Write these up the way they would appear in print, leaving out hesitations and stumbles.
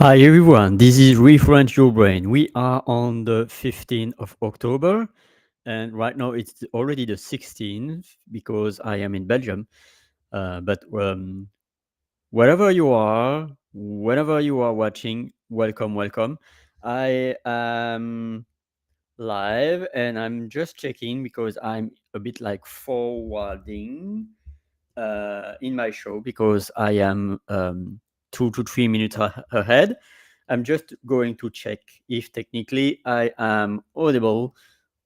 Hi everyone, this is ReFrenchYourBrain. We are on the 15th of October, and right now it's already the 16th because I am in Belgium. But wherever you are, whenever you are watching, welcome, welcome. I am live and I'm just checking because I'm a bit like forwarding in my show because I am 2 to 3 minutes ahead. I'm just going to check if technically I am audible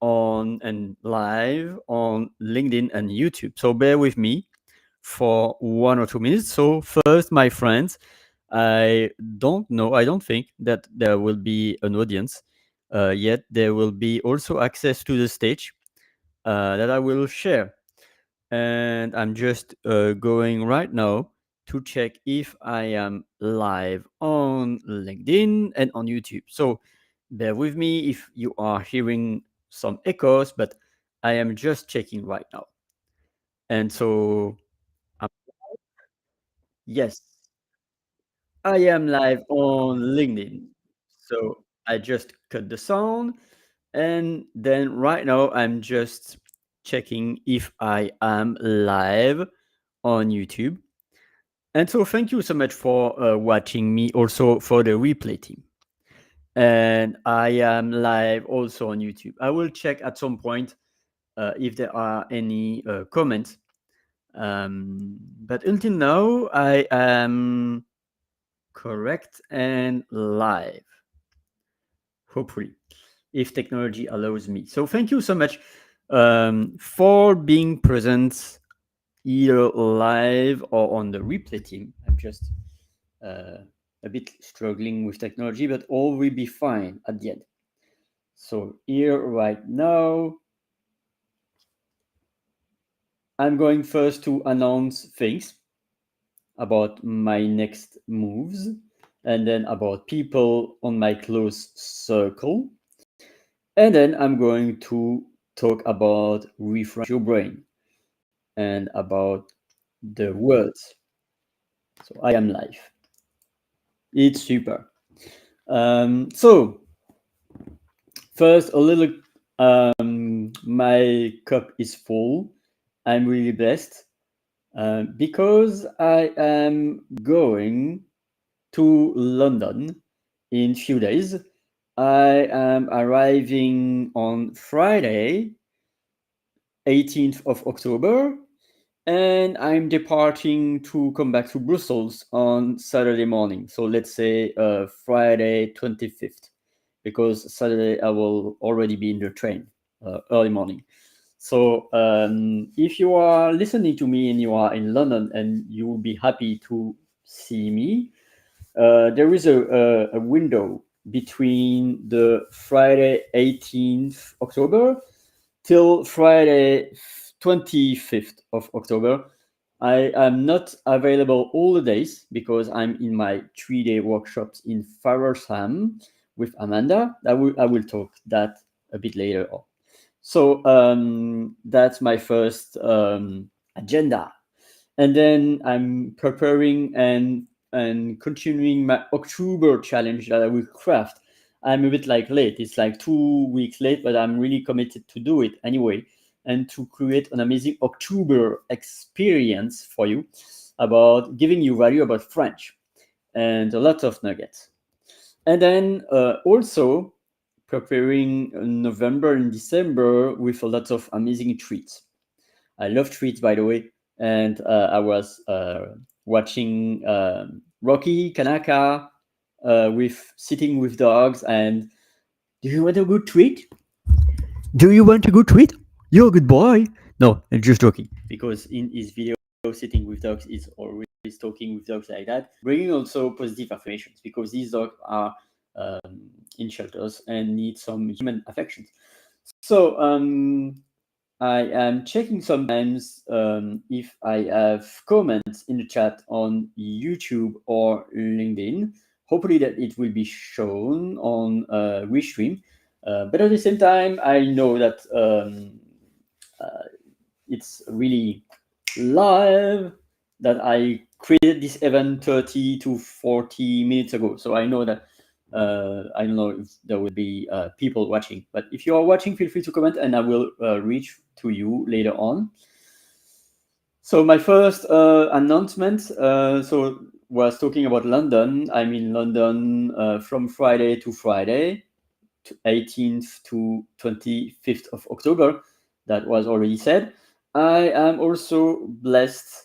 on and live on LinkedIn and YouTube. So bear with me for 1 or 2 minutes. So first, my friends, I don't know, I don't think that there will be an audience yet. There will be also access to the stage that I will share, and I'm just going right now to check if I am live on LinkedIn and on YouTube. So bear with me if you are hearing some echoes, but I am just checking right now. And so, um, yes, I am live on LinkedIn. So I just cut the sound, and then right now I'm just checking if I am live on YouTube. And so, thank you so much for watching me also for the replay team. And I am live also on YouTube. I will check at some point if there are any comments. But until now, I am correct and live, hopefully, if technology allows me. So, thank you so much for being present either live or on the replay team. I'm just uh, a bit struggling with technology, but all will be fine at the end. So here right now, I'm going first to announce things about my next moves, and then about people on my close circle. And then I'm going to talk about refresh your brain and about the words. So I am live. It's super. So first, a little. My cup is full. I'm really blessed because I am going to London in few days. I am arriving on Friday, 18th of October, and I'm departing to come back to Brussels on Saturday morning. So let's say Friday 25th, because Saturday I will already be in the train early morning. So if you are listening to me and you are in London and you will be happy to see me, there is a window between the Friday 18th October till Friday 25th of October. I am not available all the days because I'm in my 3-day workshops in Farrelsham with Amanda. I will talk that a bit later on. So that's my first agenda, and then I'm preparing and continuing my October challenge that I will craft. I'm a bit like late. It's like 2 weeks late, but I'm really committed to do it anyway, and to create an amazing October experience for you about giving you value about French and a lot of nuggets. And then also preparing November and December with a lot of amazing treats. I love treats, by the way, and I was watching Rocky Kanaka with sitting with dogs. And do you want a good treat? Do you want a good treat? You're a good boy. No, I'm just joking. Because in his video, sitting with dogs is always talking with dogs like that, bringing also positive affirmations because these dogs are in shelters and need some human affections. So I am checking sometimes if I have comments in the chat on YouTube or LinkedIn. Hopefully that it will be shown on Restream. But at the same time, I know that it's really live, that I created this event 30 to 40 minutes ago. So I know that I don't know if there will be people watching, but if you are watching, feel free to comment and I will reach to you later on. So my first announcement was talking about London. I'm in London from Friday to Friday, 18th to 25th of October. That was already said. I am also blessed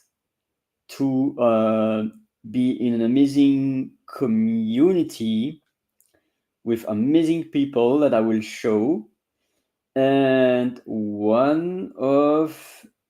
to be in an amazing community with amazing people that I will show. And one of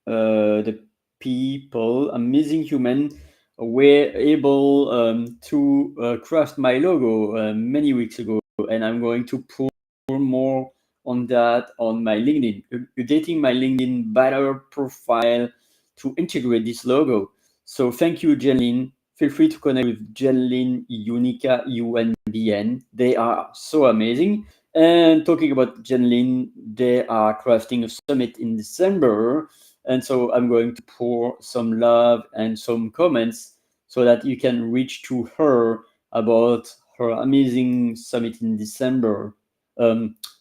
the people, amazing human, were able to craft my logo many weeks ago, and I'm going to pour more on that on my LinkedIn, updating my LinkedIn banner profile to integrate this logo. So thank you, Jenlin. Feel free to connect with Jenlin, Unica, UNBN. They are so amazing. And talking about Jenlin, they are crafting a summit in December. And so I'm going to pour some love and some comments so that you can reach to her about her amazing summit in December.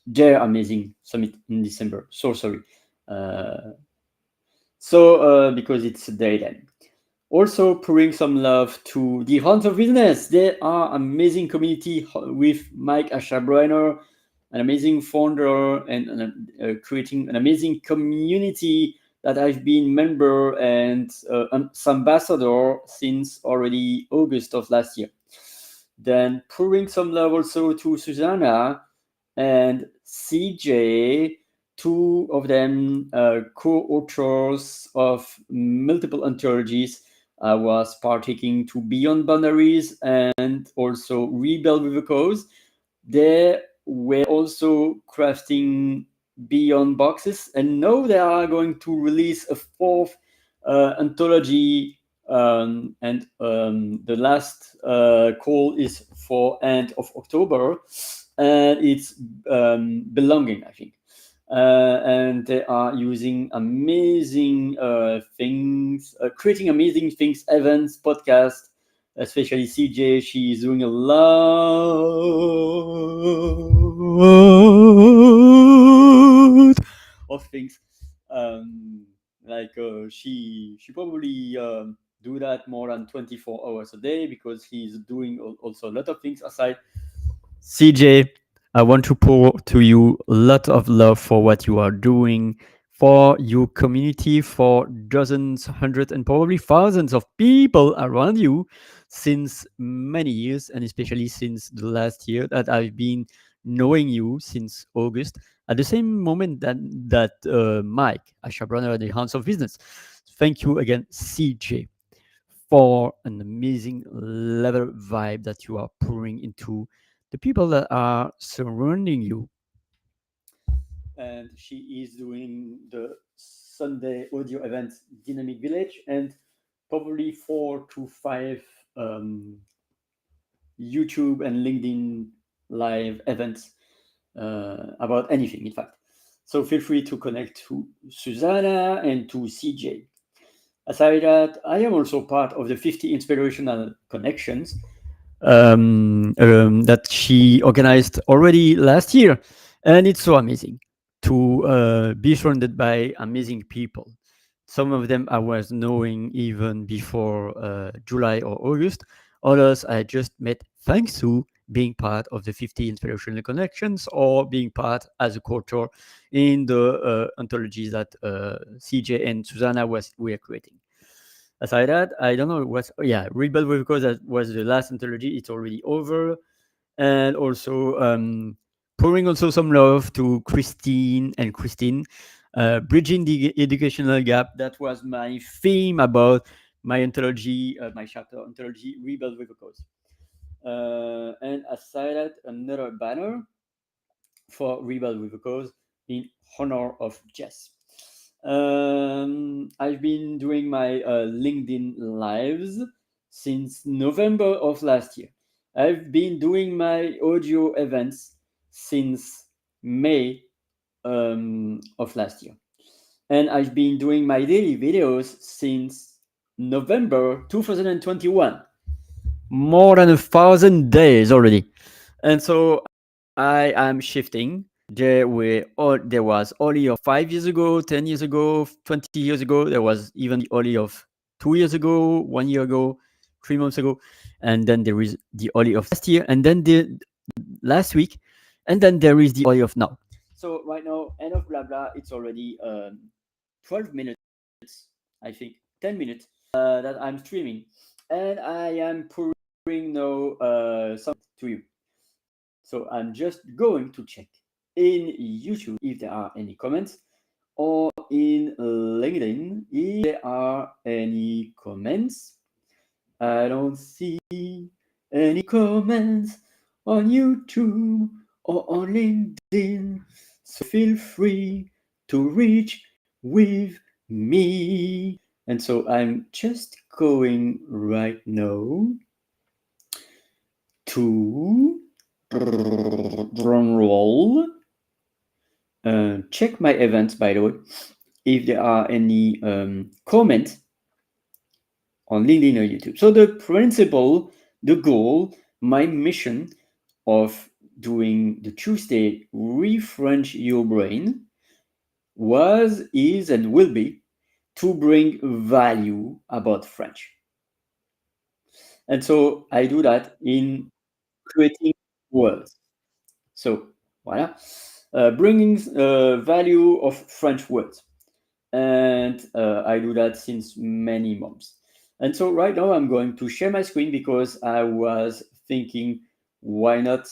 Their amazing summit in December. So sorry. Because it's a day then. Also, pouring some love to the Hounds of Business. They are amazing community with Mike Ashabreiner, an amazing founder, and creating an amazing community that I've been member and ambassador since already August of last year. Then pouring some love also to Susanna and CJ, two of them co-authors of multiple anthologies. I was partaking to Beyond Boundaries and also Rebel with a Cause. They were also crafting Beyond boxes, and now they are going to release a fourth anthology. And the last call is for end of October, and it's belonging, I think. And they are using amazing things, creating amazing things, events, podcasts, especially CJ. She's doing a lot of things. She probably do that more than 24 hours a day because he's doing also a lot of things aside. CJ, I want to pour to you a lot of love for what you are doing for your community, for dozens, hundreds, and probably thousands of people around you since many years, and especially since the last year that I've been knowing you since August. At the same moment that Mike, Ashabrunner, the Hounds of Business. Thank you again, CJ, for an amazing level vibe that you are pouring into the people that are surrounding you. And she is doing the Sunday audio event Dynamic Village and probably 4 to 5 YouTube and LinkedIn live events about anything, in fact. So feel free to connect to Susanna and to CJ. Aside that, I am also part of the 50 Inspirational Connections that she organized already last year. And it's so amazing to be surrounded by amazing people. Some of them I was knowing even before July or August. Others I just met thanks to being part of the 50 Inspirational Connections or being part as a co-author in the anthologies that CJ and Susanna were creating. Aside that, I don't know what. Oh, yeah, Rebel with Cause, that was the last anthology. It's already over, and also pouring also some love to Christine and Christine, bridging the educational gap. That was my theme about my anthology, my chapter anthology, Rebel with a Cause. And aside that, another banner for Rebel with a Cause in honor of Jess. I've been doing my LinkedIn lives since November of last year. I've been doing my audio events since May of last year. And I've been doing my daily videos since November 2021. More than 1,000 days already. And so I am shifting. There was Oli of 5 years ago, 10 years ago, 20 years ago. There was even the Oli of 2 years ago, 1 year ago, 3 months ago. And then there is the Oli of last year, and then the last week, and then there is the Oli of now. So right now, end of blah blah, it's already 12 minutes, I think, 10 minutes that I'm streaming. And I am pouring now something to you. So I'm just going to check in YouTube if there are any comments, or in LinkedIn if there are any comments. I don't see any comments on YouTube or on LinkedIn, so feel free to reach with me. And so I'm just going right now to drum roll. Check my events, by the way, if there are any comments on LinkedIn or YouTube. So the principle, the goal, my mission of doing the Tuesday Refrench Your Brain was, is, and will be to bring value about French. And so I do that in creating words. So, voilà, bringing value of French words. And I do that since many months. And so right now I'm going to share my screen because I was thinking, why not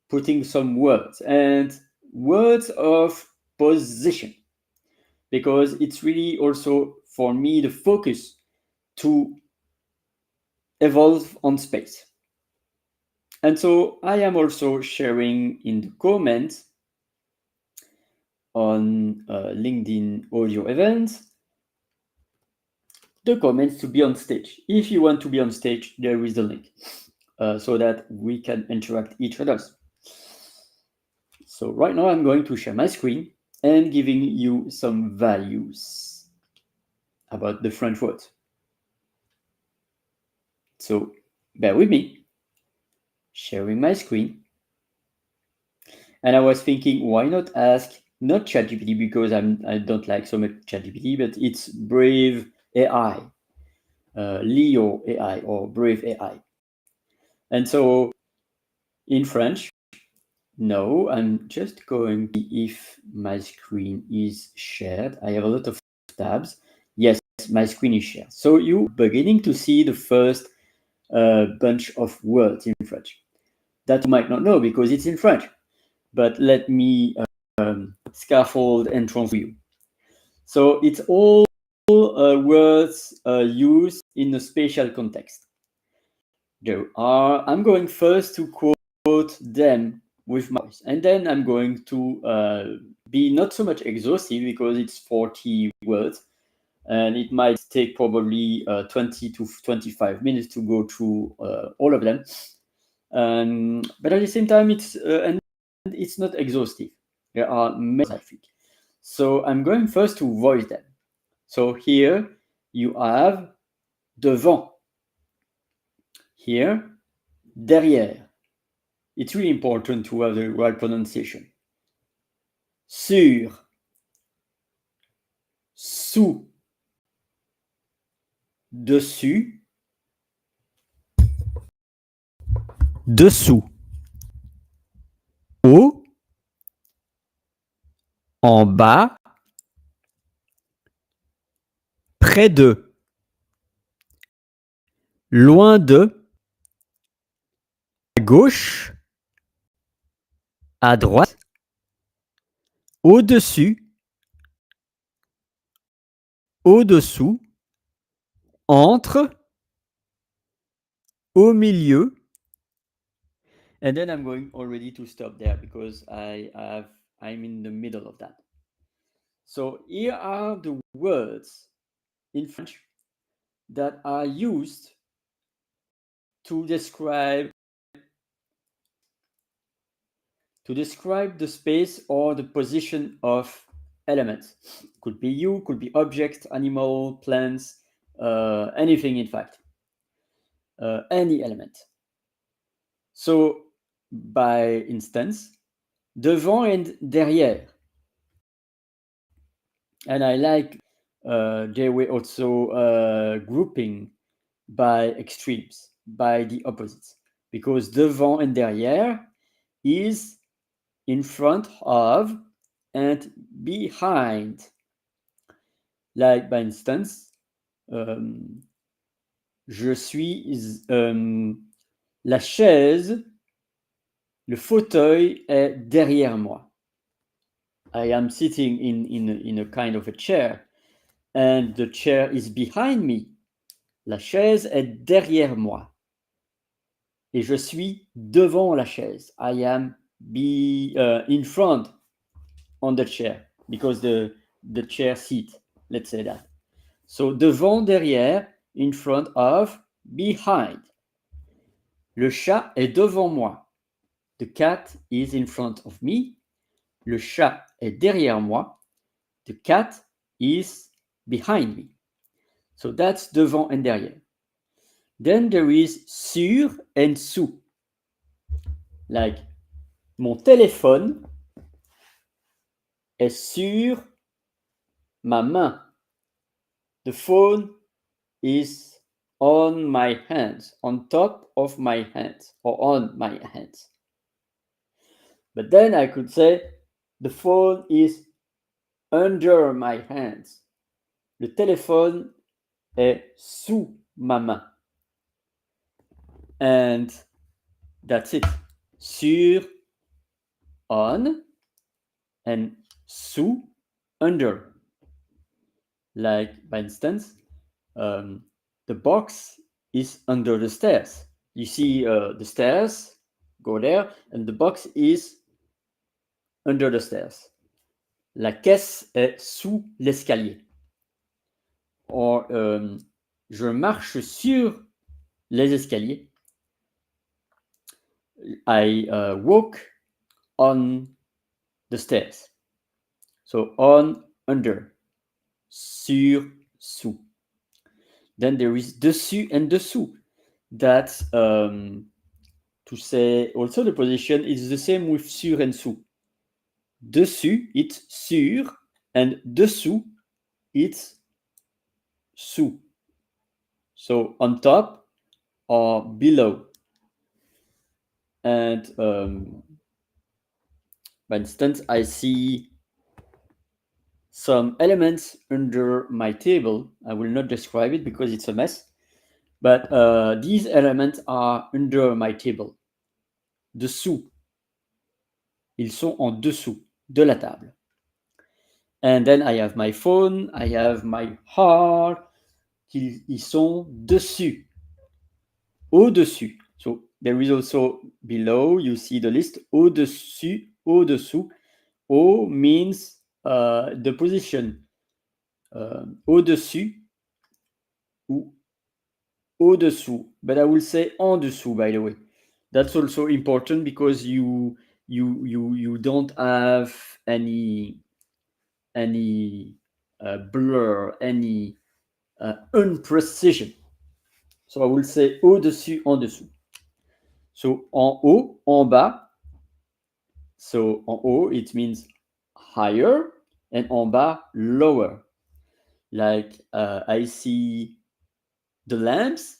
putting some words and words of position? Because it's really also for me the focus to evolve on space. And so I am also sharing in the comments on LinkedIn audio events the comments to be on stage. If you want to be on stage, there is the link so that we can interact each other. So right now I'm going to share my screen and giving you some values about the French words. So bear with me, sharing my screen. And I was thinking, why not ask not ChatGPT, because I don't like so much ChatGPT, but it's Brave AI, Leo AI, or Brave AI. And so in French, no, I'm just going to see if my screen is shared. I have a lot of tabs. Yes, my screen is shared. So you're beginning to see the first bunch of words in French that you might not know because it's in French. But let me scaffold and translate you. So it's all words used in a spatial context. I'm going first to quote them with my voice, and then I'm going to be not so much exhaustive because it's 40 words, and it might take probably 20 to 25 minutes to go through all of them. But at the same time, it's not exhaustive. There are many, I think. So I'm going first to voice them. So here you have devant. Here, derrière. It's really important to have the right pronunciation. Sur, sous, dessus, dessous, haut, en bas, près de, loin de, à gauche, à droite, au-dessus, au-dessous, entre, au milieu. And then I'm going already to stop there because I'm in the middle of that. So here are the words in French that are used to describe the space or the position of elements. Could be you, could be objects, animal, plants, anything, in fact, any element. So, by instance, devant and derrière. And I like they were also grouping by extremes, by the opposites, because devant and derrière is in front of and behind. Like, by instance, je suis la chaise, le fauteuil est derrière moi. I am sitting in a kind of a chair, and the chair is behind me. La chaise est derrière moi. Et je suis devant la chaise. I am in front on the chair, because the chair seat, let's say that. So, devant, derrière, in front of, behind. Le chat est devant moi. The cat is in front of me. Le chat est derrière moi. The cat is behind me. So that's devant and derrière. Then there is sur and sous. Like, mon téléphone est sur ma main. The phone is on my hands, on top of my hands, or on my hands. But then I could say the phone is under my hands. Le téléphone est sous ma main. And that's it. Sur, on, and sous, under. Like, by instance, the box is under the stairs. You see the stairs, go there, and the box is under the stairs. La caisse est sous l'escalier. Or, je marche sur les escaliers. I walk on the stairs. So, on, under, sur, sous. Then there is dessus and dessous. That's to say also the position is the same with sur and sous. Dessus, it's sur, and dessous, it's sous. So, on top or below. And for instance, I see some elements under my table. I will not describe it because it's a mess. But these elements are under my table. Dessous. Ils sont en dessous de la table. And then I have my phone, I have my heart. Ils sont dessus. Au-dessus. So there is also below, you see the list. Au-dessus, au-dessous. Au means the position. Au-dessus ou au-dessous. But I will say en dessous, by the way. That's also important because you don't have any blur, any unprecision. So I will say au-dessus, en dessous. So en haut, en bas. So en haut, it means higher, and en bas, lower. Like I see the lamps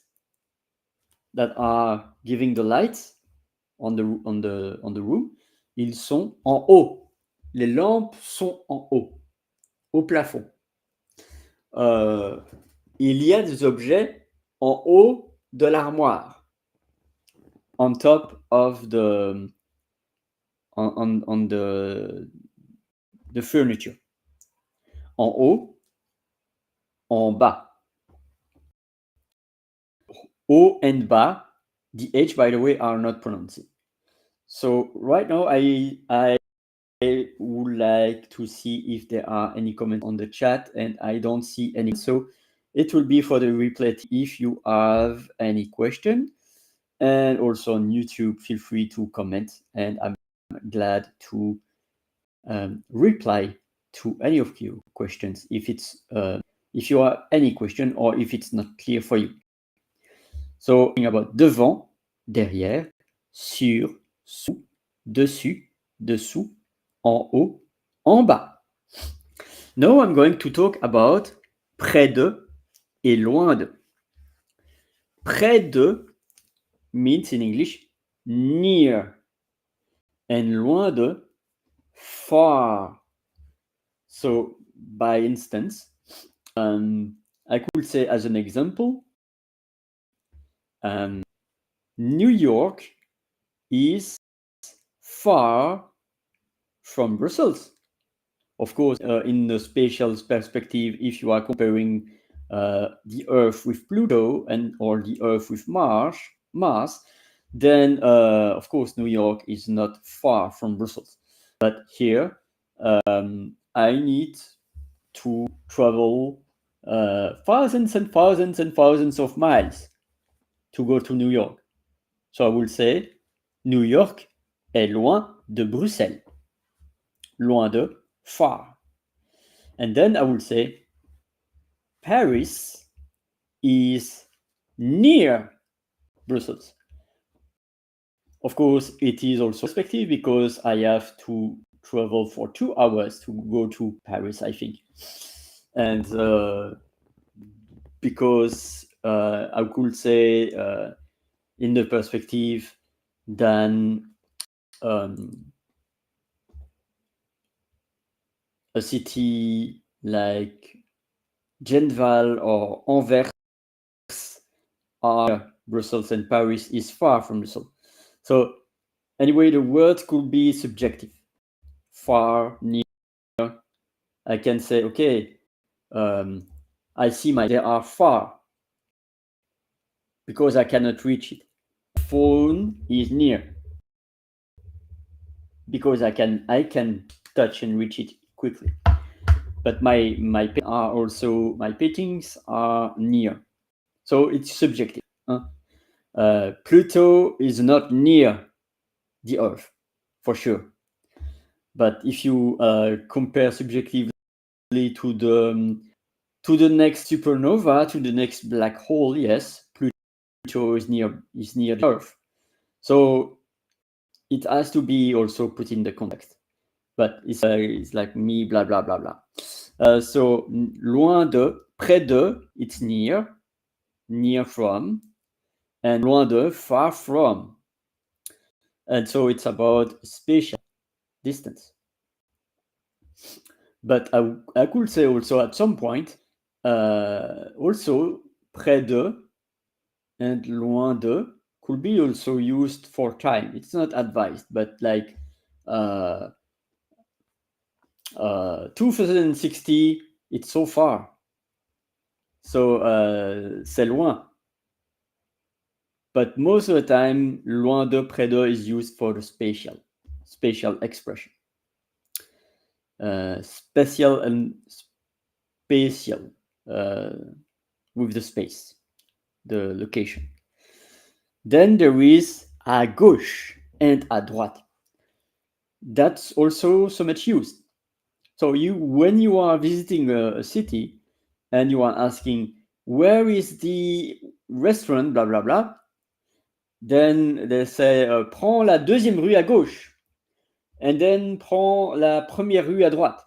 that are giving the lights on the room. Ils sont en haut. Les lampes sont en haut, au plafond. Il y a des objets en haut de l'armoire. On top of the on the furniture. En haut, en bas. Haut and bas, the H, by the way, are not pronounced. So right now, I would like to see if there are any comments on the chat, and I don't see any. So it will be for the replay if you have any question. And also on YouTube, feel free to comment, and I'm glad to reply to any of your questions if it's if you have any question or if it's not clear for you. So, talking about devant, derrière, sur, sous, dessus, dessous, en haut, en bas. Now I'm going to talk about près de et loin de. Près de means in English near, and loin de far. So, by instance, I could say as an example, New York is far from Brussels. Of course, in the spatial perspective, if you are comparing the Earth with Pluto or the Earth with Mars, then of course New York is not far from Brussels. But here, I need to travel thousands and thousands and thousands of miles to go to New York. So I will say, New York est loin de Bruxelles. Loin de, far. And then I will say, Paris is near Brussels. Of course, it is also perspective because I have to travel for 2 hours to go to Paris, I think. And because I could say in the perspective than a city like Genval or Anvers are Brussels, and Paris is far from Brussels. So anyway, the word could be subjective. Far, near. I can say, okay, I see they are far because I cannot reach it. Phone is near because I can touch and reach it quickly. But my paintings are near, so it's subjective. Pluto is not near the Earth, for sure. But if you compare subjectively to the next supernova, to the next black hole, yes, Pluto is near the Earth. So it has to be also put in the context. But it's like me, blah, blah, blah, blah. So loin de, près de, it's near from, and loin de, far from. And so it's about spatial distance. But I could say also at some point, also près de and loin de could be also used for time. It's not advised, but like 2060, it's so far. So c'est loin. But most of the time, loin de, près de is used for the spatial expression. Spatial and spatial with the space, the location. Then there is à gauche and à droite. That's also so much used. So when you are visiting a city and you are asking, where is the restaurant, blah, blah, blah, then they say, prends la deuxième rue à gauche, and then prends la première rue à droite.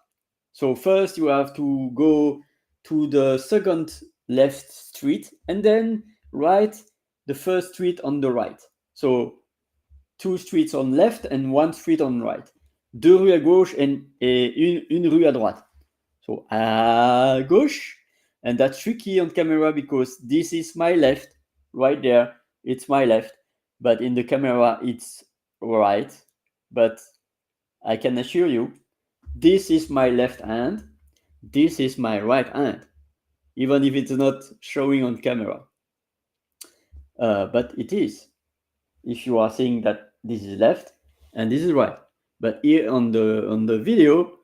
So first you have to go to the second left street, and then right the first street on the right. So 2 streets on left and 1 street on right. 2 rues à gauche et une rue à droite. So à gauche, and that's tricky on camera because this is my left, right there, it's my left, but in the camera it's right. But I can assure you, this is my left hand, this is my right hand, even if it's not showing on camera. But it is, if you are seeing that this is left and this is right. But here on the video,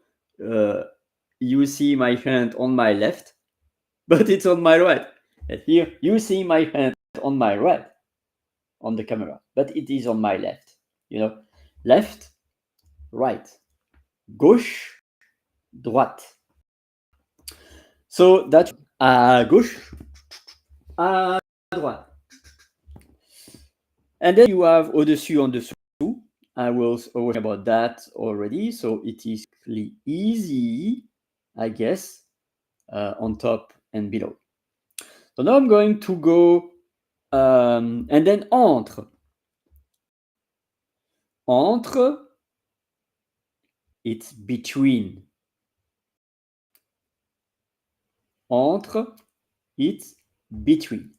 you see my hand on my left, but it's on my right. And here you see my hand on my right on the camera, but it is on my left. Left, right, gauche, droite. So that à gauche, à droite. And then you have au-dessus, en dessous. I was talking about that already, so it is really easy, I guess, on top and below. So now I'm going to go, and then entre. Entre, it's between. Entre, it's between.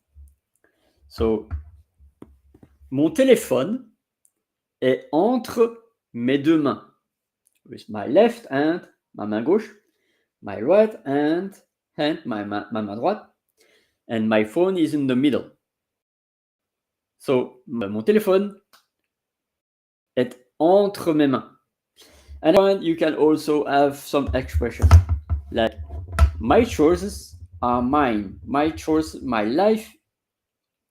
So, mon téléphone est entre mes deux mains. With my left hand, ma main gauche, my right hand, ma main droite, and my phone is in the middle. So, mon téléphone est entre mes mains. And then you can also have some expression like my choices are mine. My choice, my life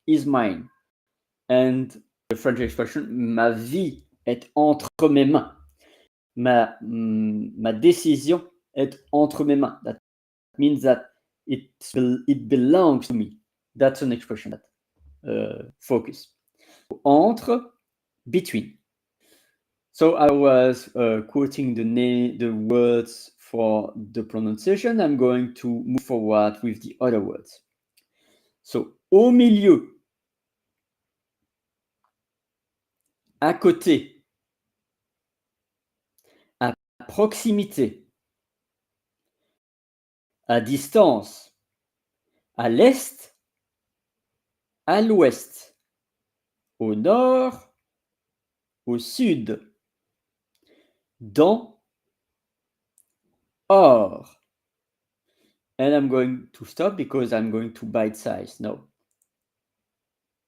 is mine. And the French expression, ma vie est entre mes mains. Ma décision est entre mes mains. That means that it belongs to me. That's an expression that focus. Entre, between. So I was quoting the words for the pronunciation. I'm going to move forward with the other words. So, au milieu, à côté, à proximité, à distance, à l'est, à l'ouest, au nord, au sud, dans, hors. And I'm going to stop because I'm going to bite size now.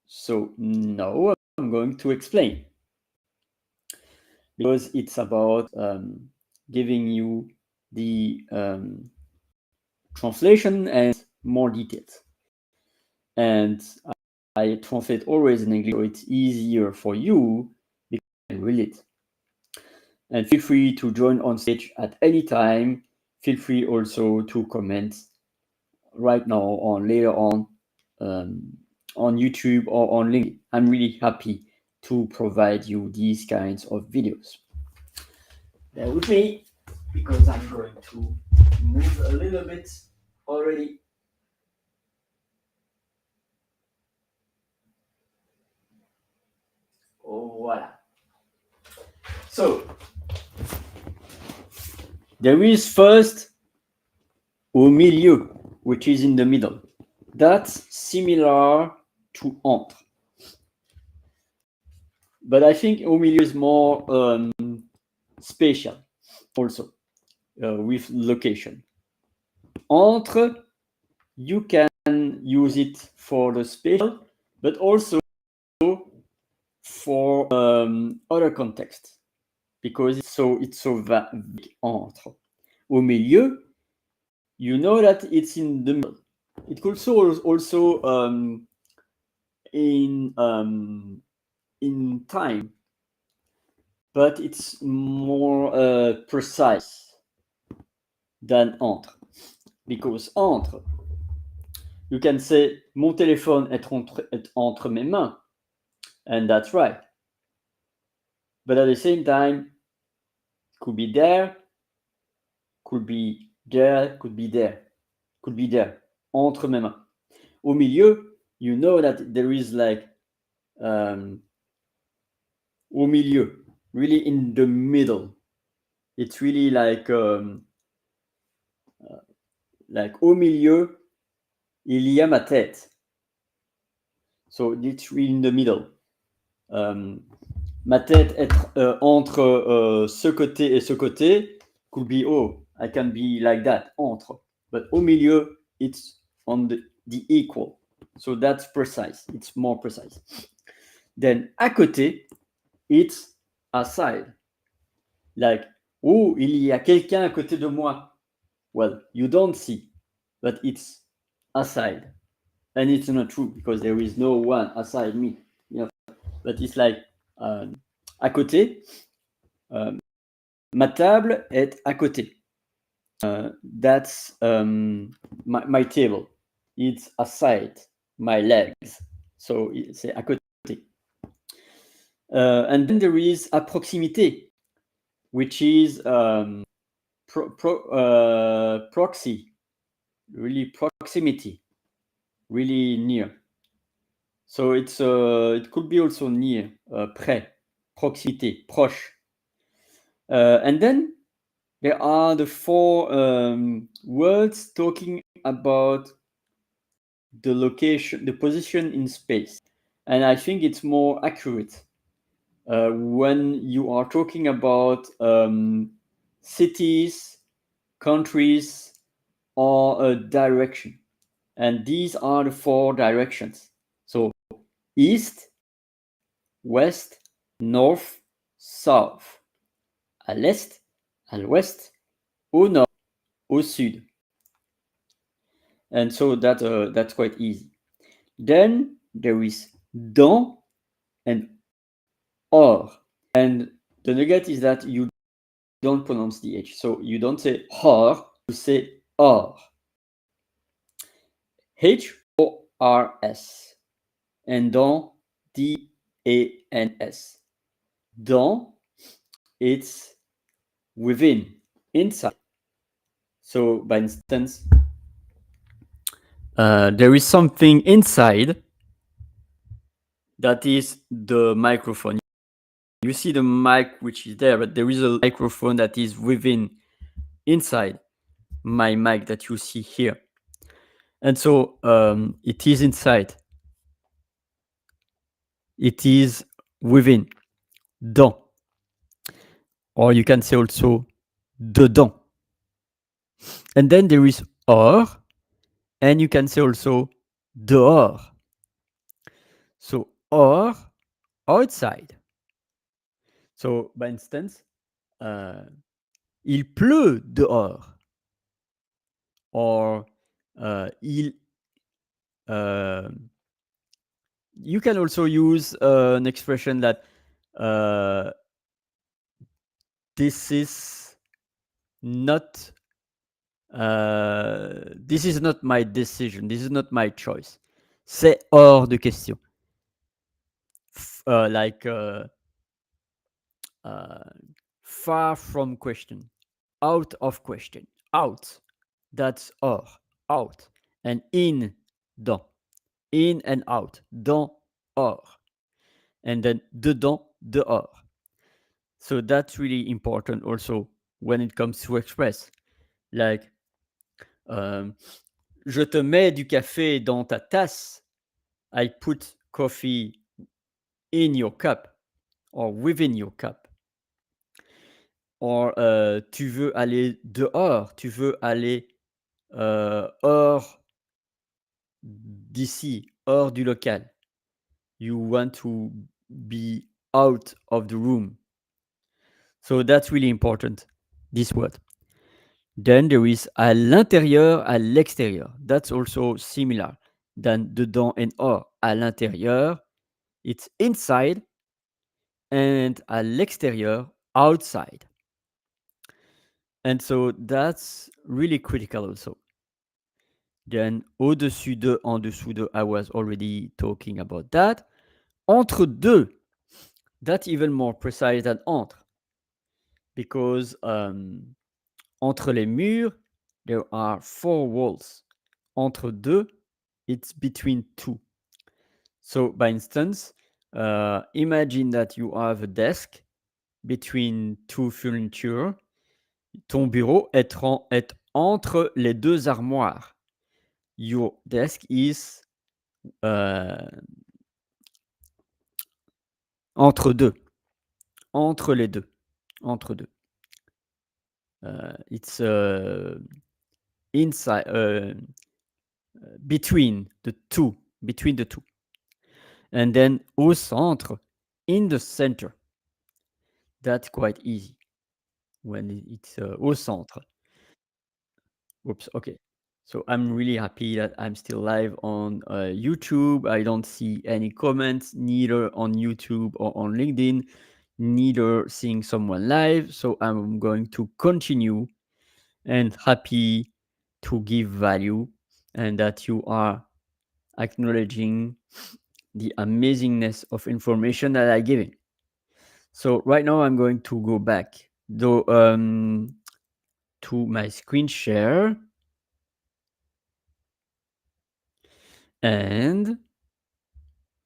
So now I'm going to explain. Because it's about giving you the translation and more details. And I translate always in English, so it's easier for you because you can read it. And feel free to join on stage at any time. Feel free also to comment right now or later on YouTube or on LinkedIn. I'm really happy to provide you these kinds of videos. Bear with me because I'm going to move a little bit already. Voila. So, there is first au milieu, which is in the middle. That's similar to entre. But I think au milieu is more spatial also with location. Entre, you can use it for the spatial, but also for other contexts because it's so vague. Entre. Au milieu, you know that it's in the middle. It could also in time, but it's more precise than entre. Because entre, you can say mon téléphone est entre mes mains, and that's right. But at the same time, could be there, could be there, could be there, could be there, entre mes mains. Au milieu, you know that there is like au milieu, really in the middle. It's really like au milieu, il y a ma tête. So it's really in the middle. Ma tête être entre ce côté et ce côté could be, oh, I can be like that, entre. But au milieu, it's on the equal. So that's precise. It's more precise. Then à côté, it's aside. Like, oh, il y a quelqu'un à côté de moi. Well, you don't see, but it's aside. And it's not true because there is no one aside me. You know? But it's like à côté. Ma table est à côté. That's my table. it's aside my legs. So c'est à côté. And then there is à proximité, which is proxy, really proximity, really near. So it could be also near, près, proximité, proche. And then there are the four words talking about the location, the position in space. And I think it's more accurate when you are talking about cities, countries, or a direction. And these are the four directions. So east, west, north, south. À l'est, à l'ouest, au nord, au sud. And so that's quite easy. Then there is dans and or. And the nugget is that you don't pronounce the H. So you don't say or, you say or. H-O-R-S. And dans, D-A-N-S. Dans, it's within, inside. So, by instance, there is something inside that is the microphone. You see the mic which is there, but there is a microphone that is within, inside my mic that you see here. And so it is inside. It is within, dans. Or you can say also dedans. And then there is hors, and you can say also dehors. So hors, outside. So, by instance, il pleut dehors. Or you can also use an expression that this is not my decision. This is not my choice. C'est hors de question. Like far from question, out of question, out. That's hors, out. And in, dans. In and out, dans, hors. And then dedans, dehors. So that's really important also when it comes to express. Like, je te mets du café dans ta tasse. I put coffee in your cup or within your cup. Or tu veux aller dehors, tu veux aller hors d'ici, hors du local. You want to be out of the room. So that's really important, this word. Then there is à l'intérieur, à l'extérieur. That's also similar than dedans and hors. À l'intérieur, it's inside, and à l'extérieur, outside. And so that's really critical also. Then au-dessus de, en dessous de, I was already talking about that. Entre deux, that's even more precise than entre. Because entre les murs, there are four walls. Entre deux, it's between two. So, by instance, imagine that you have a desk between two furniture. Ton bureau est entre les deux armoires. Your desk is entre deux. Entre les deux. Entre deux. It's inside, between the two. Between the two. And then au centre, in the center. That's quite easy when it's au centre. Oops, okay. So I'm really happy that I'm still live on YouTube. I don't see any comments, neither on YouTube or on LinkedIn, neither seeing someone live. So I'm going to continue and happy to give value and that you are acknowledging the amazingness of information that I'm giving. So right now I'm going to go back to my screen share, and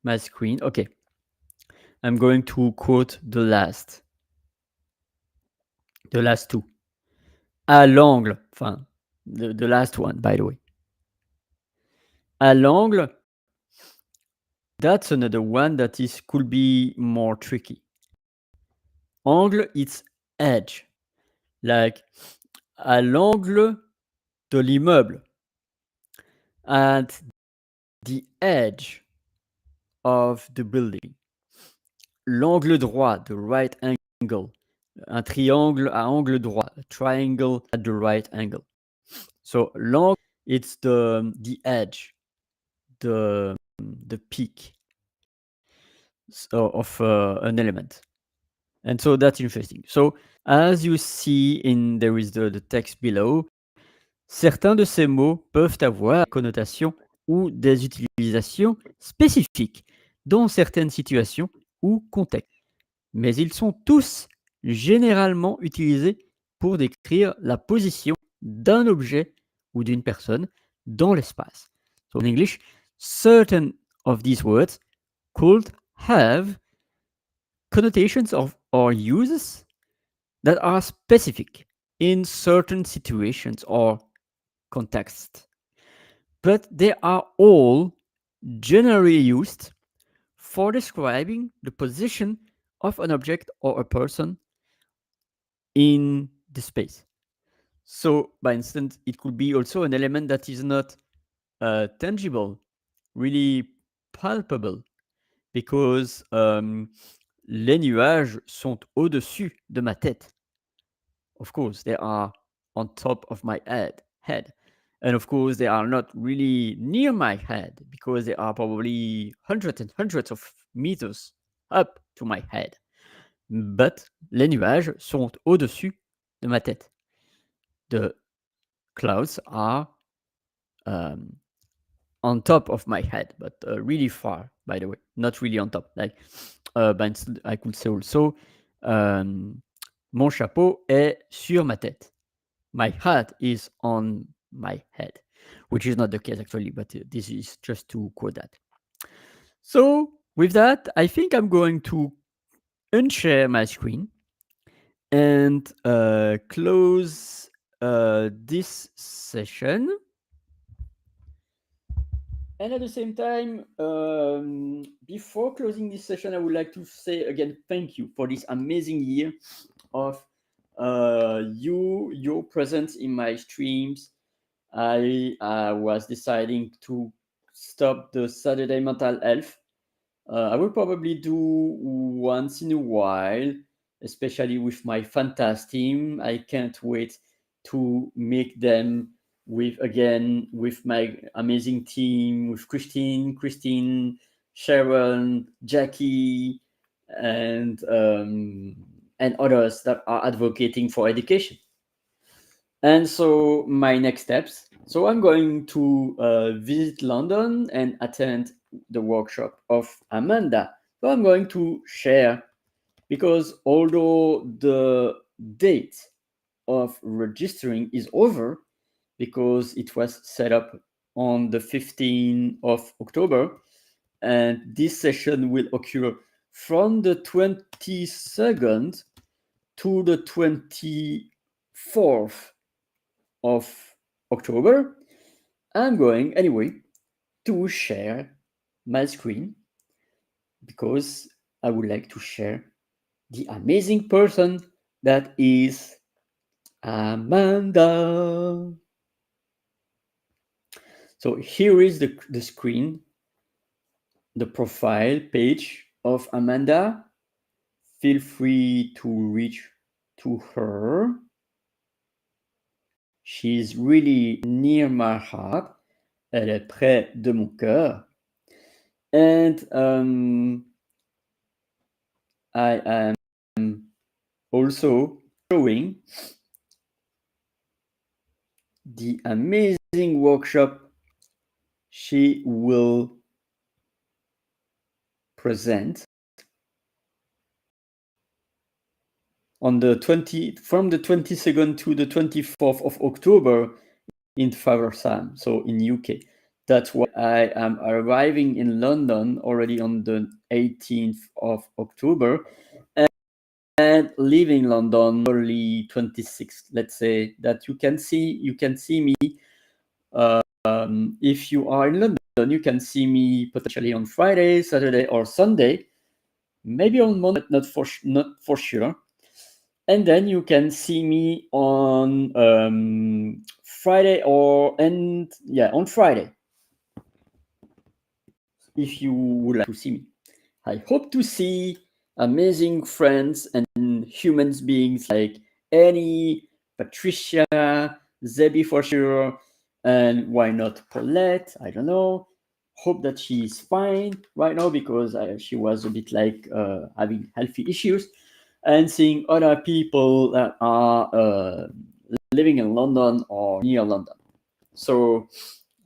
my screen. Okay. I'm going to quote the last two. À l'angle, enfin, the last one, by the way. À l'angle, that's another one that could be more tricky. Angle, it's edge. Like, à l'angle de l'immeuble. At the edge of the building. L'angle droit, the right angle. Un triangle à angle droit. A triangle at the right angle. So l'angle, it's the edge, the peak of an element. And so that's interesting. So as you see there is the text below, certains de ces mots peuvent avoir des connotations ou des utilisations spécifiques dans certaines situations ou contextes. Mais ils sont tous généralement utilisés pour décrire la position d'un objet ou d'une personne dans l'espace. So in English, certain of these words could have connotations or uses that are specific in certain situations or contexts. But they are all generally used for describing the position of an object or a person in the space. So, by instance, it could be also an element that is not tangible, really palpable, because les nuages sont au-dessus de ma tête. Of course, they are on top of my head. And of course, they are not really near my head because they are probably hundreds and hundreds of meters up to my head. But les nuages sont au-dessus de ma tête. The clouds are on top of my head, but really far, by the way, not really on top. Like, but I could say also, mon chapeau est sur ma tête. My hat is on my head, which is not the case actually, but this is just to quote that. So with that, I think I'm going to unshare my screen and close this session. And at the same time, before closing this session, I would like to say again, thank you for this amazing year of your presence in my streams. I was deciding to stop the Saturday mental health. I will probably do once in a while, especially with my fantastic team. I can't wait to make them with my amazing team, with Christine, Sharon, Jackie, and others that are advocating for education. And so my next steps. So I'm going to visit London and attend the workshop of Amanda. So I'm going to share, because although the date of registering is over, because it was set up on the 15th of October, and this session will occur from the 22nd to the 24th of October, I'm going anyway to share my screen because I would like to share the amazing person that is Amanda. So here is the screen, the profile page of Amanda. Feel free to reach to her. She's really near my heart. Elle est près de mon cœur. And I am also showing the amazing workshop she will present on the 22nd to the 24th of October in Faversham, so in UK. That's why I am arriving in London already on the 18th of October and leaving London early 26th. Let's say that you can see me. If you are in London, you can see me potentially on Friday, Saturday, or Sunday. Maybe on Monday, not for sure. And then you can see me on Friday on Friday, if you would like to see me. I hope to see amazing friends and human beings like Annie, Patricia, Zebby for sure, and why not Paulette? I don't know. Hope that she's fine right now because she was a bit like having healthy issues, and seeing other people that are living in London or near London. So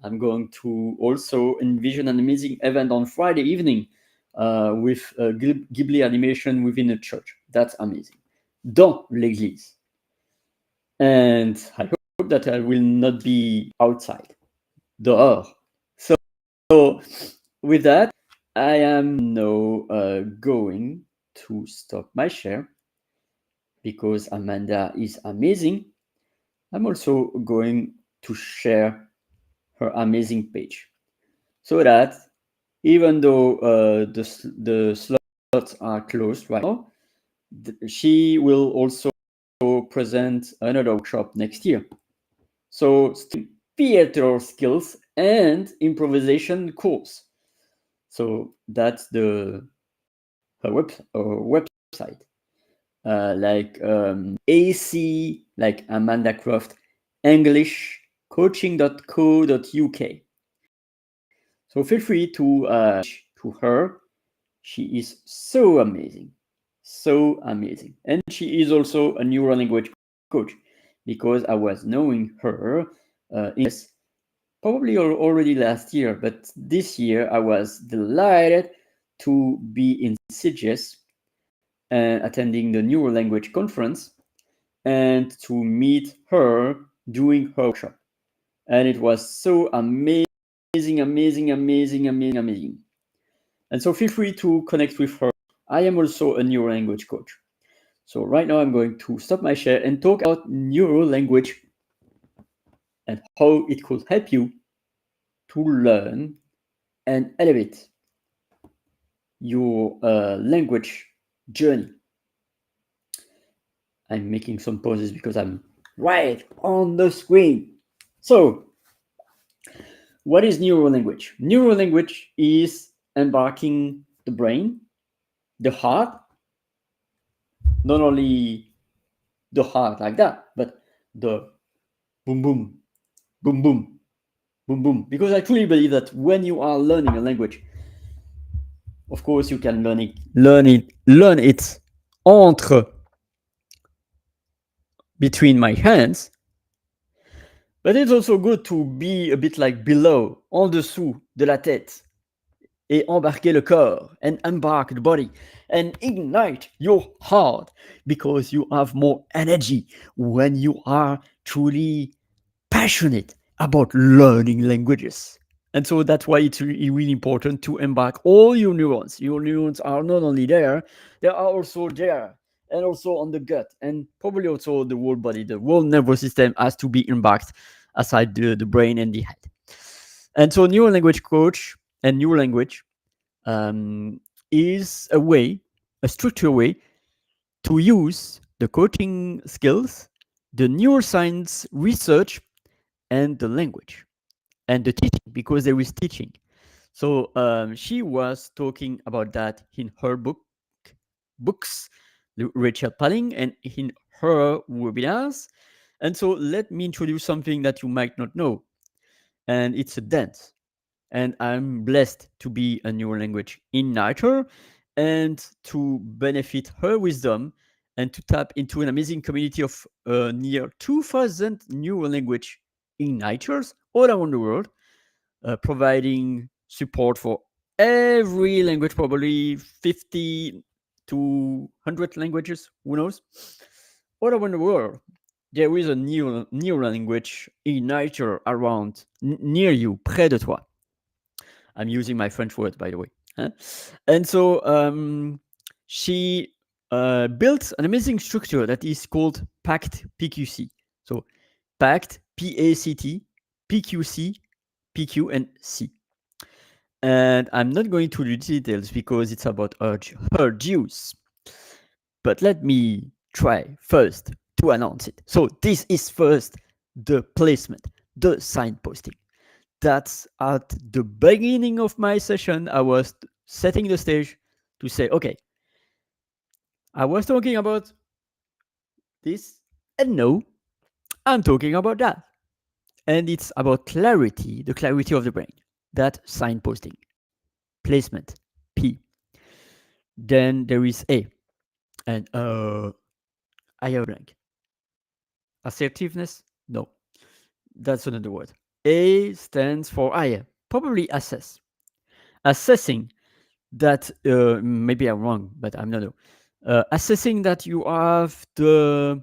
I'm going to also envision an amazing event on Friday evening with Ghibli animation within a church. That's amazing. Dans l'église. And I hope that I will not be outside, dehors. So with that, I am now going to stop my share because Amanda is amazing. I'm also going to share her amazing page so that even though the slots are closed right now, she will also present another workshop next year. So theater skills and improvisation course. So that's her website. Like AC, like Amanda Croft, English, coaching.co.uk. So feel free to her. She is so amazing, and she is also a neural language coach because I was knowing her probably already last year, but this year I was delighted to be in Sitges and attending the neural language conference and to meet her doing her workshop, and it was so amazing. And so feel free to connect with her. I am also a neural language coach. So right now I'm going to stop my share and talk about neural language and how it could help you to learn and elevate your language journey. I'm making some pauses because I'm right on the screen. So what is neural language? Neural language is embarking the brain, the heart, not only the heart like that, but the boom, boom, boom, boom, boom, boom. Because I truly believe that when you are learning a language, of course, you can learn it between my hands, but it's also good to be a bit like below, en dessous de la tête, et embarquer le corps, and embark the body, and ignite your heart, because you have more energy when you are truly passionate about learning languages. And so that's why it's really important to embark all your neurons. Your neurons are not only there, they are also there, and also on the gut, and probably also the whole body. The whole nervous system has to be embarked aside the brain and the head. And so neural language coach and neural language is a structured way to use the coaching skills, the neuroscience research, and the language and the teaching, because there is teaching. So she was talking about that in her books, Rachel Palling, and in her webinars. And so let me introduce something that you might not know, and it's a dance. And I'm blessed to be a neural language igniter and to benefit her wisdom and to tap into an amazing community of near 2,000 neural language igniters all around the world providing support for every language, probably 50 to 100 languages, who knows? All around the world, there is a new language in nature around, near you, près de toi. I'm using my French word, by the way. Huh? And so she built an amazing structure that is called PACT PQC. So PACT, PACT, PQC, PQ, and C. And I'm not going to the details because it's about her juice. But let me try first to announce it. So this is first the placement, the signposting. That's at the beginning of my session. I was setting the stage to say, okay, I was talking about this, and no, I'm talking about that. And it's about clarity, the clarity of the brain. That signposting. Placement, P. Then there is A. And I have a blank. Assertiveness? No. That's another word. A stands for probably assess. Assessing that, maybe I'm wrong, but I'm not. Assessing that you have the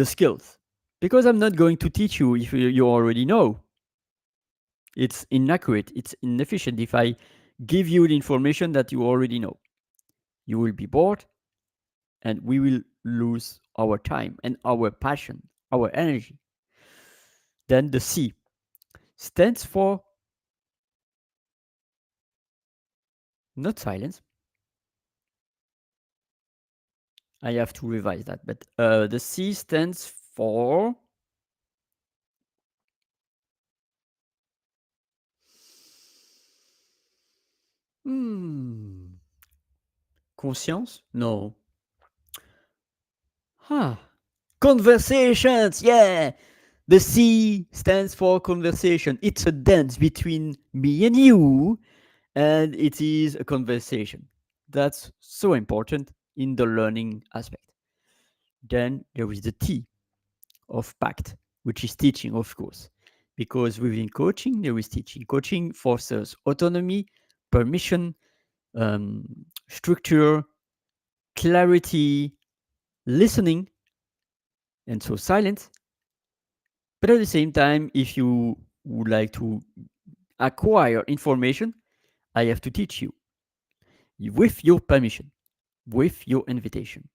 skills, because I'm not going to teach you if you already know. It's inaccurate. It's inefficient if I give you the information that you already know. You will be bored, and we will lose our time and our passion, our energy. Then the C stands for not silence. I have to revise that, but the C stands for conscience? No. Conversations, yeah. The C stands for conversation. It's a dance between me and you, and it is a conversation. That's so important in the learning aspect. Then there is the T of PACT, which is teaching, of course, because within coaching, there is teaching. Coaching fosters autonomy, permission, structure, clarity, listening, and so silence. But at the same time, if you would like to acquire information, I have to teach you with your permission, with your invitation,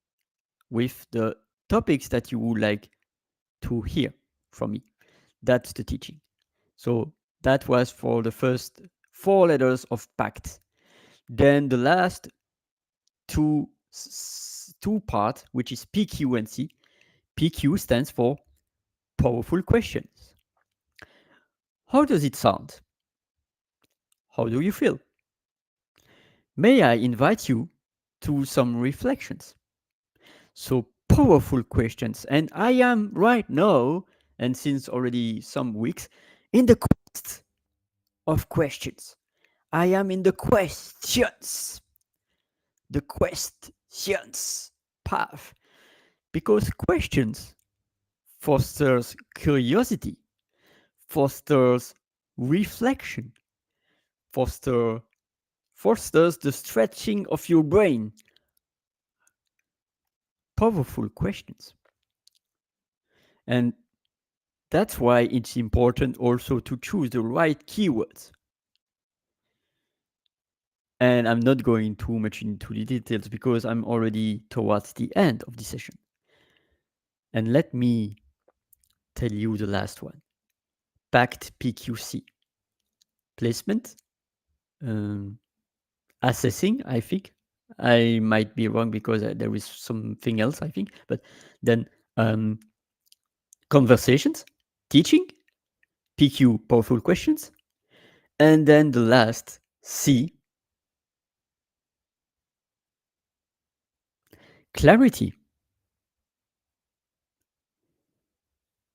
with the topics that you would like to hear from me. That's the teaching. So that was for the first 4 letters of PACT. Then the last two parts, which is PQ and C. PQ stands for powerful questions. How does it sound? How do you feel? May I invite you to some reflections? So powerful questions. And I am right now, and since already some weeks, in the quest of questions. I am in the questions path, because questions fosters curiosity, fosters reflection, fosters the stretching of your brain. Powerful questions. And that's why it's important also to choose the right keywords. And I'm not going too much into the details because I'm already towards the end of the session. And let me tell you the last one. PACT PQC. Placement, assessing, I think. I might be wrong because there is something else, I think. But then conversations, teaching, PQ, powerful questions. And then the last, C, clarity.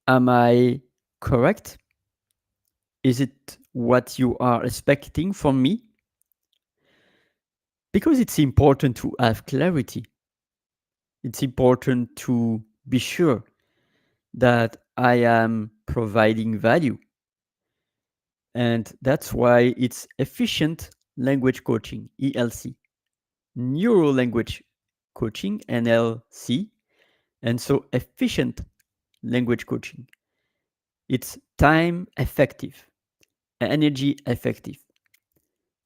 Am I correct? Is it what you are expecting from me? Because it's important to have clarity. It's important to be sure that I am providing value. And that's why it's efficient language coaching, ELC, neuro language coaching, NLC, and so efficient language coaching. It's time effective, energy effective.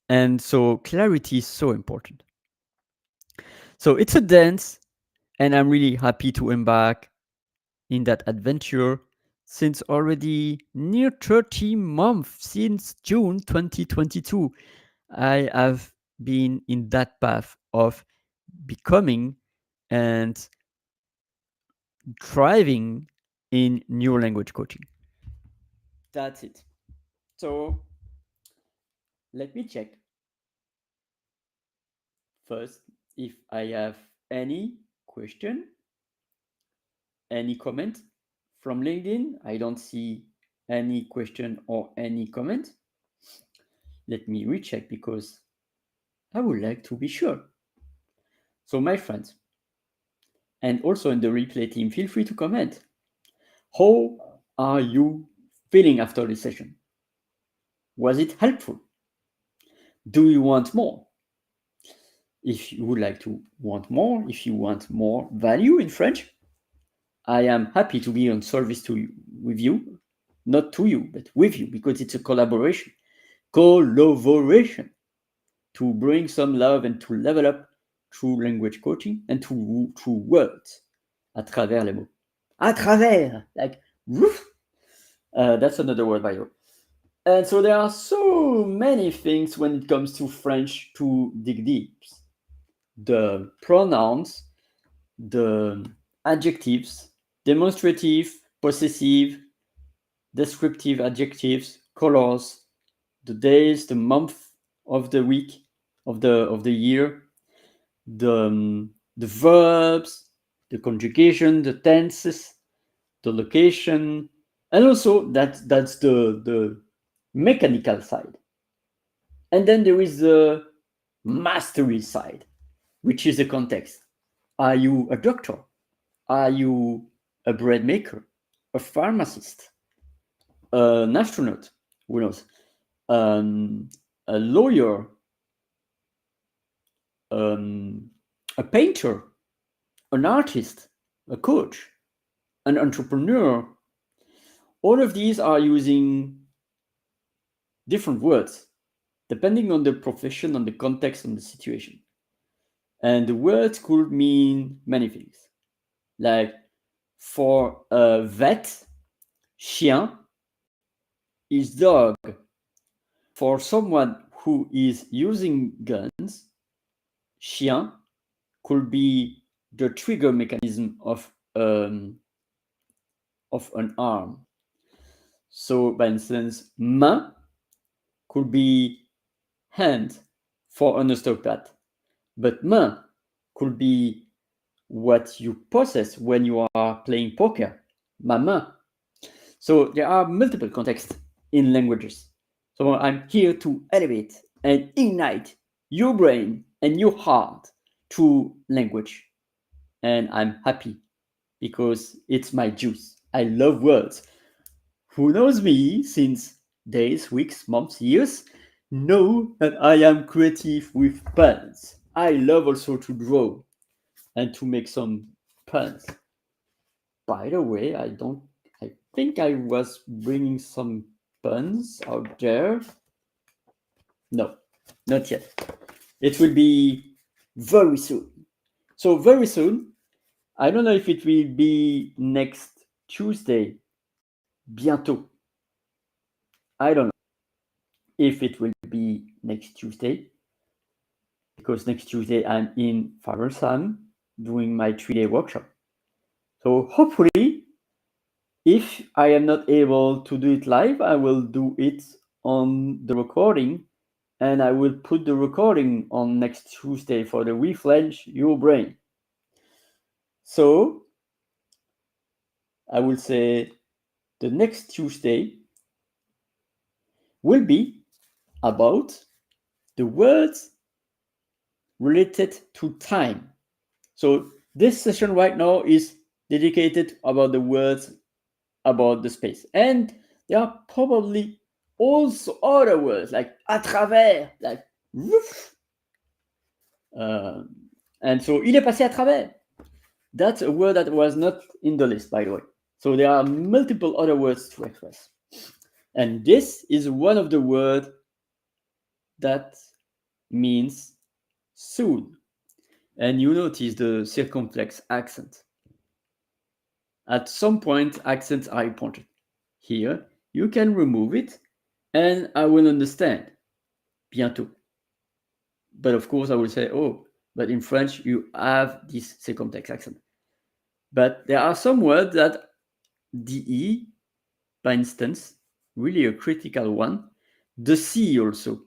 And so clarity is so important. So it's a dance, and I'm really happy to embark in that adventure since already near 30 months, since June 2022. I have been in that path of becoming and thriving in neuro language coaching. That's it. So let me check first if I have any question, any comment from LinkedIn. I don't see any question or any comment. Let me recheck because I would like to be sure. So my friends, and also in the replay team, feel free to comment. How are you feeling after this session? Was it helpful? Do you want more? If you would like to want more, if you want more value in French, I am happy to be on service to you, with you, not to you, but with you, because it's a collaboration to bring some love and to level up through language coaching and through words, à travers les mots. À travers, like, woof. That's another word by the way. And so there are so many things when it comes to French to dig deep. The pronouns, the adjectives, demonstrative, possessive, descriptive adjectives, colors, the days, the month of the week, of the year, the verbs, the conjugation, the tenses, the location, and also that's the mechanical side. And then there is the mastery side, which is the context. Are you a doctor? Are you a bread maker? A pharmacist? An astronaut? Who knows? A lawyer? A painter? An artist? A coach? An entrepreneur? All of these are using different words depending on the profession, on the context, on the situation. And the words could mean many things. Like for a vet, chien is dog. For someone who is using guns, chien could be the trigger mechanism of an arm. So, for instance, main could be hand for an osteopath, but main could be what you possess when you are playing poker, ma main. So there are multiple contexts in languages. So I'm here to elevate and ignite your brain and your heart through language. And I'm happy because it's my juice. I love words. Who knows me since days, weeks, months, years, know that I am creative with puns. I love also to draw and to make some puns. By the way, I think I was bringing some puns out there. No, not yet. It will be very soon. So very soon, I don't know if it will be next Tuesday, bientôt. I don't know if it will be next Tuesday, because next Tuesday I'm in Faversam doing my 3-day workshop. So hopefully, if I am not able to do it live, I will do it on the recording, and I will put the recording on next Tuesday for the ReFrench Your Brain. So I will say the next Tuesday will be about the words related to time. So this session right now is dedicated about the words about the space. And there are probably also other words like à travers, like woof. And so il est passé à travers. That's a word that was not in the list, by the way. So there are multiple other words to express. And this is one of the words that means soon. And you notice the circumflex accent. At some point, accents are important. Here, you can remove it, and I will understand. Bientôt. But of course, I will say, oh, but in French, you have this circumflex accent. But there are some words that DE, for instance, really a critical one. The C also.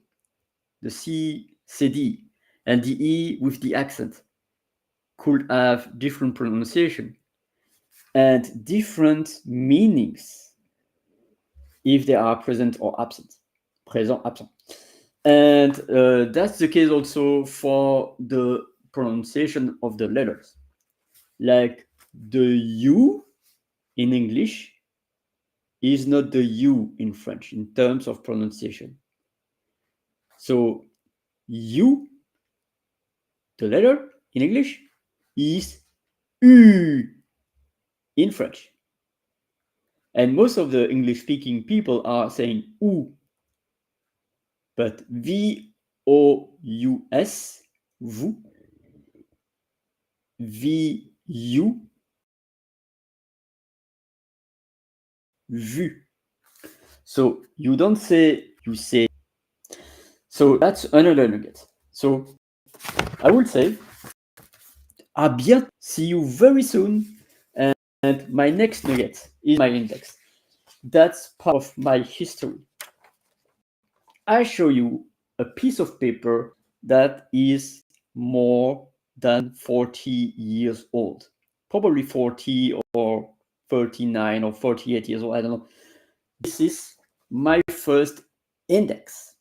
The C, CD, and the E with the accent could have different pronunciation and different meanings if they are present or absent. Présent, absent. And that's the case also for the pronunciation of the letters. Like the U in English is not the U in French in terms of pronunciation. So U, the letter in English, is U in French. And most of the English-speaking people are saying OU. But V-O-U-S, vous, V-U, vu. So you don't say, you say. So that's another nugget. So I would say, à bientôt. See you very soon. And my next nugget is my index. That's part of my history. I show you a piece of paper that is more than 40 years old, probably 40 or 39 or 48 years old, I don't know. This is my first index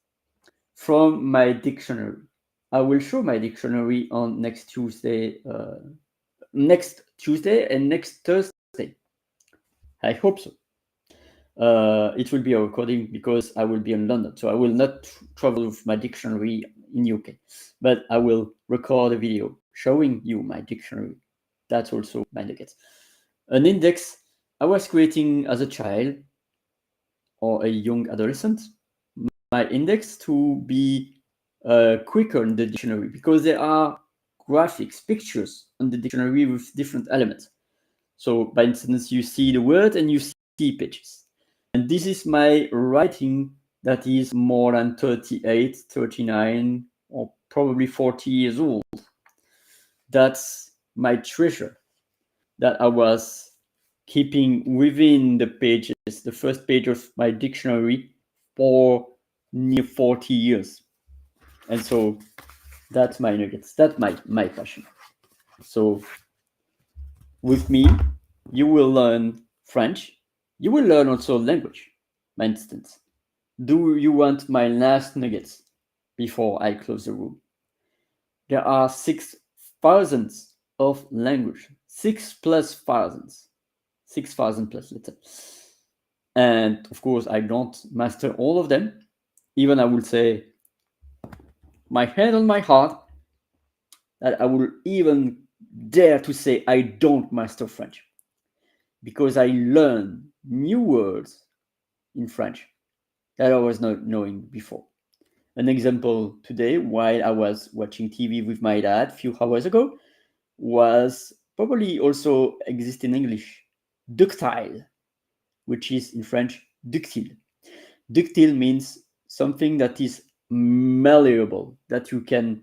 from my dictionary. I will show my dictionary on next Tuesday and next Thursday. I hope so. It will be a recording because I will be in London, so I will not travel with my dictionary in UK, but I will record a video showing you my dictionary. That's also my nugget. An index I was creating as a child or a young adolescent, my index to be quicker in the dictionary because there are graphics, pictures on the dictionary with different elements. So, by instance, you see the word and you see pages. And this is my writing that is more than 38, 39, or probably 40 years old. That's my treasure that I was keeping within the pages, the first page of my dictionary for near 40 years. And so that's my nuggets. That's my passion. So with me, you will learn French. You will learn also language, for instance. Do you want my last nuggets before I close the room? There are 6,000 of language, 6,000+, 6,000+, let's say. And of course, I don't master all of them. Even I would say, my hand on my heart, that I will even dare to say I don't master French. Because I learn new words in French that I was not knowing before. An example today, while I was watching TV with my dad a few hours ago, was probably also exist in English, ductile, which is in French, ductile. Ductile means something that is malleable, that you can,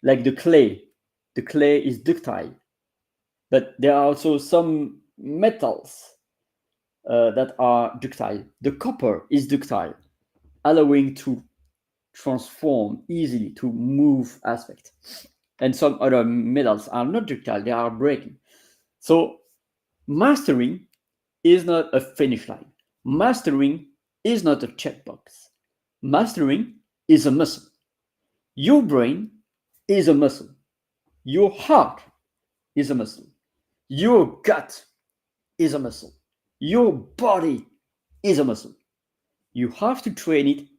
like the clay. The clay is ductile. But there are also some metals that are ductile. The copper is ductile, allowing to transform easily, to move aspect. And some other metals are not ductile, they are breaking. So mastering is not a finish line. Mastering is not a checkbox. Mastering is a muscle. Your brain is a muscle. Your heart is a muscle. Your gut is a muscle. Your body is a muscle. You have to train it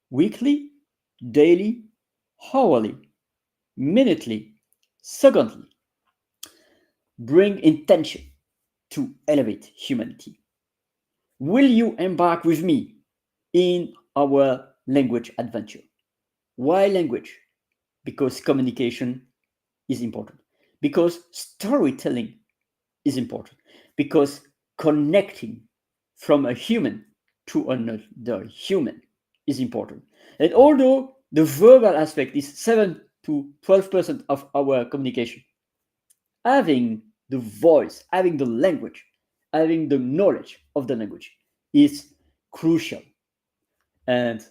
weekly, daily, hourly, minutely, secondly. Bring intention to elevate humanity. Will you embark with me in our language adventure? Why language? Because communication is important. Because storytelling is important. Because connecting from a human to another human is important. And although the verbal aspect is 7 to 12% of our communication, having the voice, having the language, having the knowledge of the language is crucial. And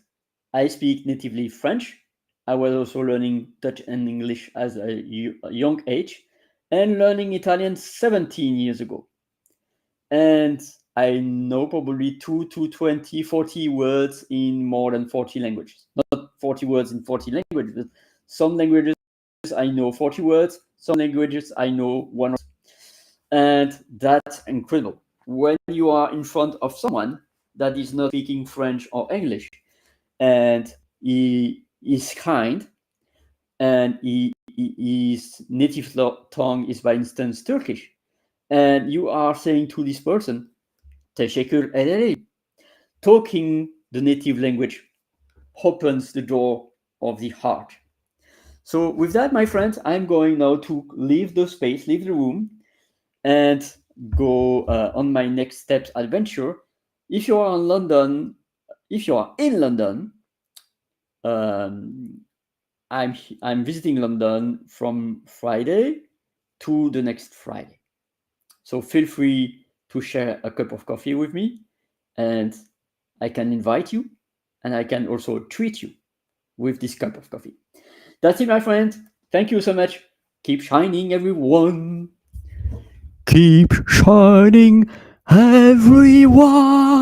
I speak natively French. I was also learning Dutch and English as a young age and learning Italian 17 years ago. And I know probably 2 to 20, 40 words in more than 40 languages. Not 40 words in 40 languages, but some languages I know 40 words, some languages I know 1 or 2. And that's incredible. When you are in front of someone that is not speaking French or English, and he is kind, and his native tongue is, by instance, Turkish, and you are saying to this person, teşekkür ederim. Talking the native language opens the door of the heart. So with that, my friends, I'm going now to leave the space, leave the room, and go on my next steps adventure. If you are in London, I'm visiting London from Friday to the next Friday. So feel free to share a cup of coffee with me, and I can invite you, and I can also treat you with this cup of coffee. That's it, my friend. Thank you so much. Keep shining, everyone. Keep shining, everyone.